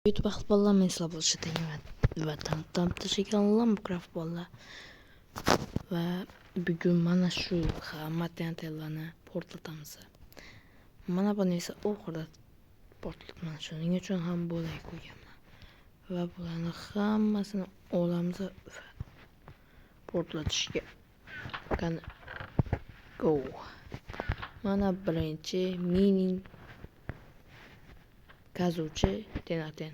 YouTube ahvollar men sizlar bo'lishadi va tanishgan Minecraft bolalar va bugun mana shu hamma TNT'larni portlatamiz. Mana buni esa oxirida portlatman. Shuning uchun ham bo'lay qo'yganman. Va bularni hammasini olamiz portlatishga. Qani go. Mana birinchi mining kazuvchi tenaten.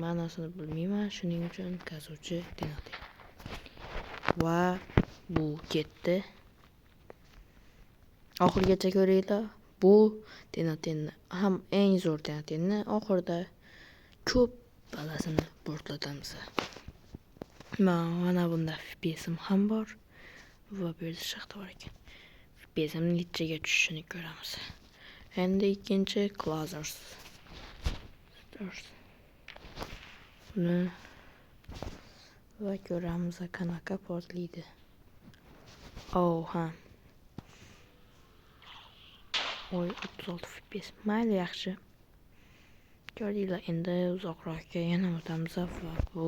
Ma'nosini bilmayman, shuning uchun kazuvchi tenaten. Va bu ketdi. Oxirigacha ko'ringlar. Bu tenatenni ham eng zo'r tenatenni oxirida ko'p balasini portlatamiz. Mana bunda FPS'im ham bor va bu yerda shaxta bor ekan. FPS'im nechaga tushishini ko'ramiz. Endi ikkinchi Clazzers. Va ko'ramiz qanaqa portlaydi. Ha. Oy 36 FPS. Mayli yaxshi. Ko'ringlar, endi uzoqroqqa yana o'tamiz va bu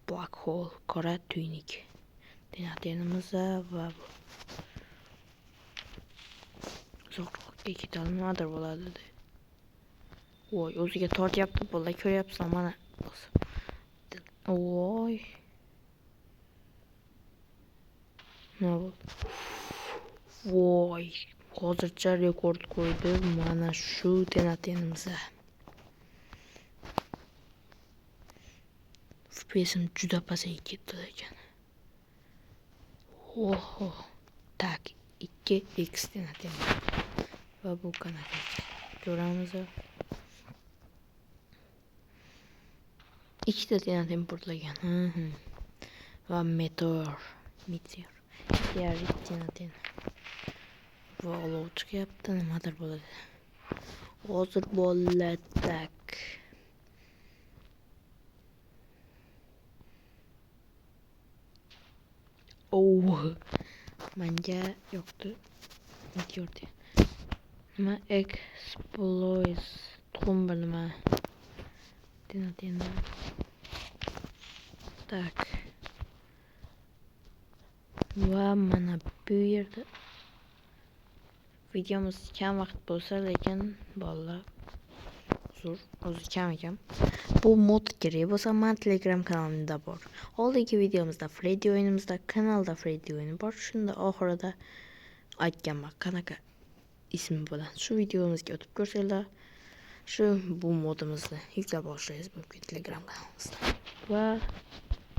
Black Hole, qora tuynik tenatenimiz va uzoqroqqa ketolmadir bo'ladi. Voy, o'ziga tortyapti, bolalar ko'ryapsizlar mana. Voy. Nima bo'ldi? Voy, hozircha rekord qo'ydi mana shu tenatenimiz. FPS'im juda pasayib ketdi ekan. Oho. Tak, 2x tenaten. Va bu qanaqa ko'ramiz. Ikkita tenaten portlagan. Va meteor tenaten. Va olov chiqyapti, nimadir bo'ladi. Hozir bo'ladi. Menga yoqdi. Meteor. Nima exploits tuxum nima? Tenaten. Tak. Va mana bu yerda videomiz kam vaqt bo'lsa, lekin bolalar uzr, o'zi kam ekan. Bu mod kerak bo'lsa, men Telegram kanalimda bor. Oldingi videomizda Freddy o'yinimizda kanalda Freddy o'yini bor. Shunda oxirida aytganman qanaqa ismi bilan. Shu videomizga o'tib ko'rsanglar, shu bu modimizni yuklab olishingiz mumkin Telegram kanalimizda. Va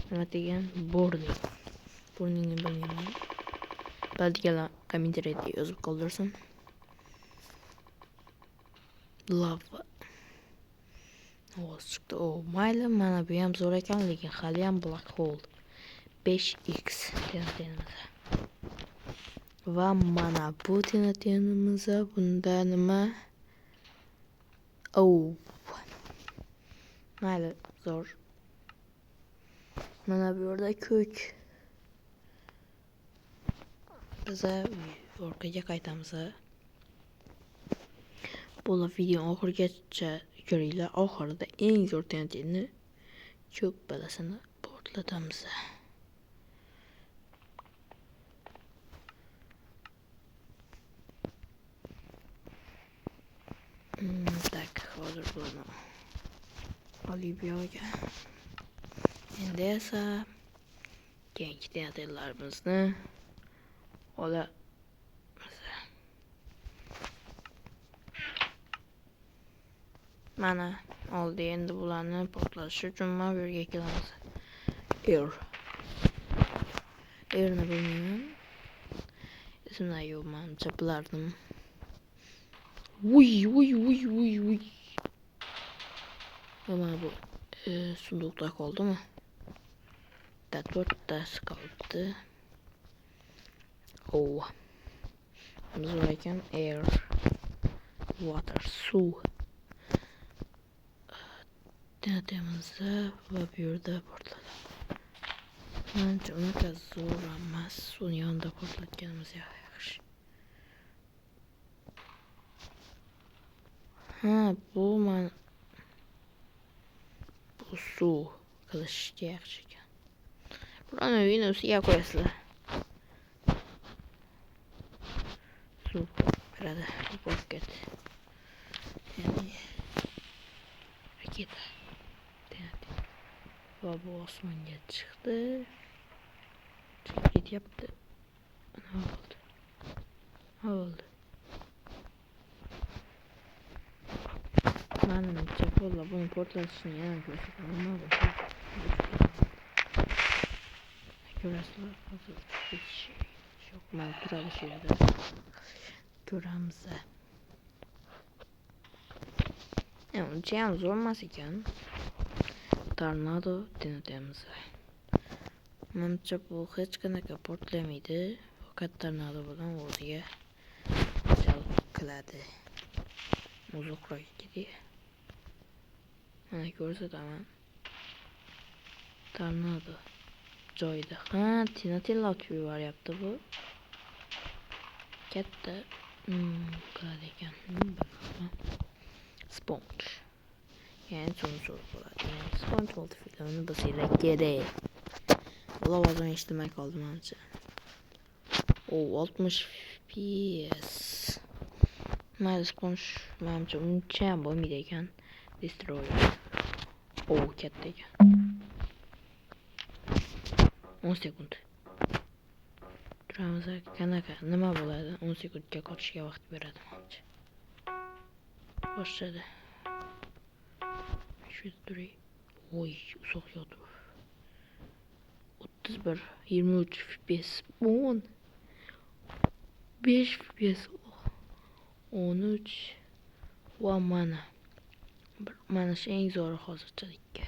nima degan Burningni bilmayman. Biladiganlar kommentariyada yozib qoldirsin. Lava. Ovoz chiqdi. Mayli, mana bu ham zo'r ekan, lekin hali ham Black Hole 5x tenatenimiz. Va mana bu tenatenimiz bunda nima? Mayli, zo'r. Mana bu yerda ko'k. Biz orqaga qaytamiz. Bu video oxirigacha ko'ringlar. Oxirida eng zo'r tenatenni ko'p balasini portlatamiz. Tak, hozir buni olib yo'q. Endi esa keyingi tenatenlarimizni mana oldi. Endi bularni portlatish uchun men bu yerga kelamiz. Airni bilmayman. Ismini yo'q, menimcha bilardim. Uy. Mana bu sunduqda qoldimi? Da 4tasi qoldi. Zo'r ekan. Air, water, suv. Tenatemiz va bu yerda portladi. Menimcha unaqa zo'r emas. Uni yonida portlatganimiz yaxshi. Ha, bu suv qilishga yaxshi ekan. Burani uyini ustiga qo'yasizlar. Suv beradi, bucket. Ya'ni raketa. Va bu osmonga chiqdi. Chiqib ketyapti. Nima bo'ldi? Manimcha qo'llab buni portlatishni yana ko'rsataman. Nima bo'ldi? Ko'rasizlar, hozir hech şey yo'q. Mana turadi shu yerda. Ko'ramiz. Unchayam zo'r emas ekan. Tornado tinotamiz. Menimcha bu hech qanaqa portlamaydi. Faqat tornado bilan o'ziga jalb qiladi. Uzoqroq ketdi. Mana ko'rsataman. Tornado joyida. Ha, tinotilla otib yuboryapti bu. Katta qiladi ekan. Sponge. Yani sonuç olarak yani Sponge multifilmini basıyla geri. Olamazım işlemek kaldım anca. O 60 FPS. Nerede Sponge memnunca unutacağım bu mideyken destroy. O kattayken 10 sekund. Duramıza kanaka nima bo'ladi 10 sekundga qochishga vaqt beradi menimcha. Boshladi. Duray. Oy, uzoq yotib. 31, 23 FPS, 10, 5 FPS, 13 va mana shu eng zo'ri hozirchalikka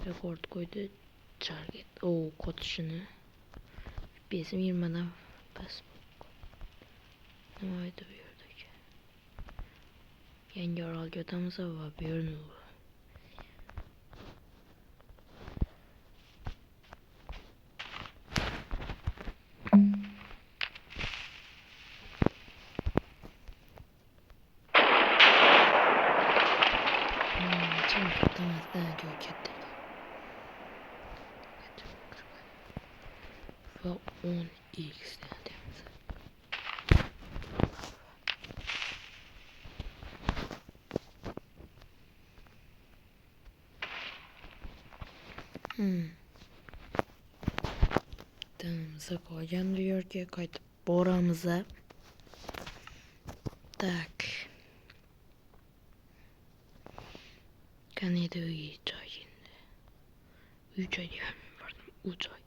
rekord qo'ydi. Target. Qotishini FPS'im 20 dan past. Nima edi bu yerdagi? Yangi orolga o'tamiz va bu yerni ve 10x denediğimiz. Tanımıza koyacağım diyor ki kayıt boramıza. Tak. Kanada uy joy şimdi. Uy joy diyorum. Pardon, uy joy.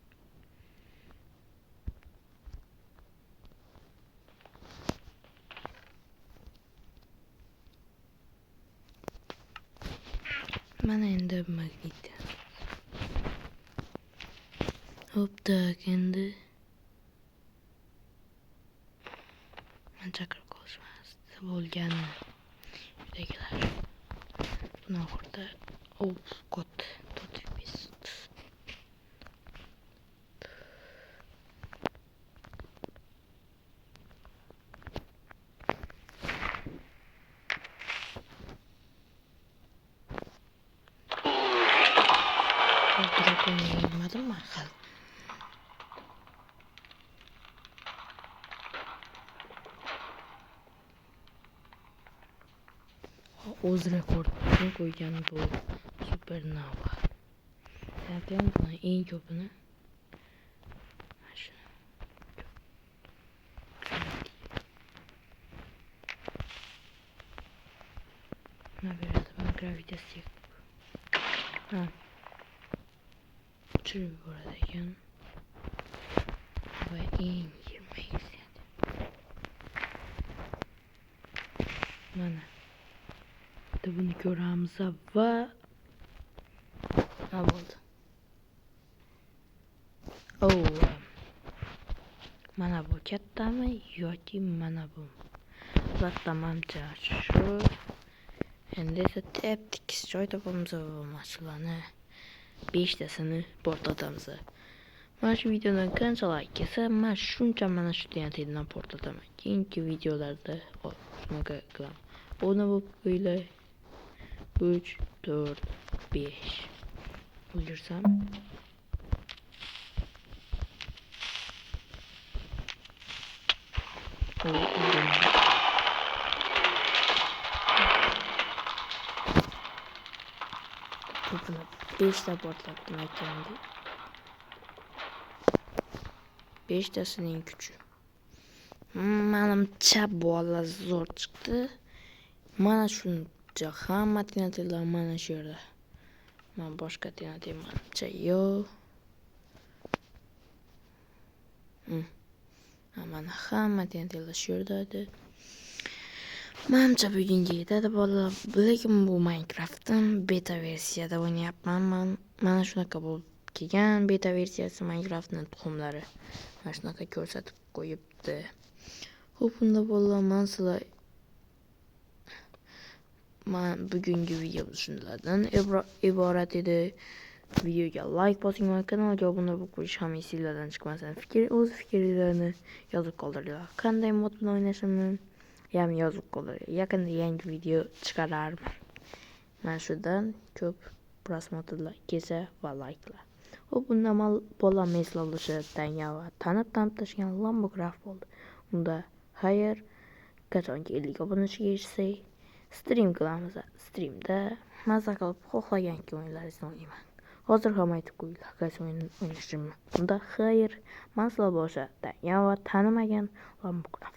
Mana endi magnet. Hop tak endi. Men chaqirib qolishmasdi bo'lgan. Uydagilar. Buni oxirida kod totibis. Bilmadim mi? O'z rekordini qo'ygan bu supernova. Aytayapman buni eng ko'pini. Nima beradi? Mana gravitasiya. Ha. Tushirib yuboradi ekan. Va eng 20x deydi. Mana. Buni ko'ramiz va nima bo'ldi? Mana bu kattami yoki mana bu? Albatta menimcha shu. Endi esa tep-tekis joy topamiz va mashinalarni 5 tasini portlatamiz. Mana shu videodan qancha like kelsa, men shuncha mana shu TNT'dan portlataman. Keyingi videolarda shunaqa qilaman. Onu bu böyle 3, 4, 5 bulursam o bunu 5 de portlattım ekranda. 5 tasının küçüğü. Manimcha bola zo'r chiqdi. Mana shuncha hamma tenatlar mana shu yerda. Men boshqa tenat manimcha yo'q. Mana hamma tenatlar shu yerda edi. Manimcha bugunga yetadi bolalar. Lekin bu Minecraft'ning beta versiyasida o'ynayapman. Mana shunaqa bo'lib kelgan beta versiyasi Minecraft'ning tuxumlari. Mana shunaqa ko'rsatib qo'yibdi. Xo'p, unda bolalar men sizlar bugungi video shunlardan iborat edi. Videoga like bosing va kanalga obuna bo'lib qo'yish hamma sizlardan chiqmasin. O'z fikrlaringizni yozib qoldiringlar. Qanday mod bilan o'ynashimni ham yozib qoldiringlar. Yaqinda yangi video chiqararman. Mana shundan ko'p prosmotrlar kelsa va like'lar. Xo'p, bunda bola meslolishi tanga va tanib tashgan Lambocraft bo'ldi. Unda xayr, qachonki 50 obunachiga erishsak, stream qilamiz. Streamda maza qilib xohlagan o'yinlaringizni o'ynayman. Hozir ham aytib qo'yinglar, qaysi o'yin o'ynashimni. Unda xayr, men sizlar bo'lsa tanga va tanimagan Lambocraft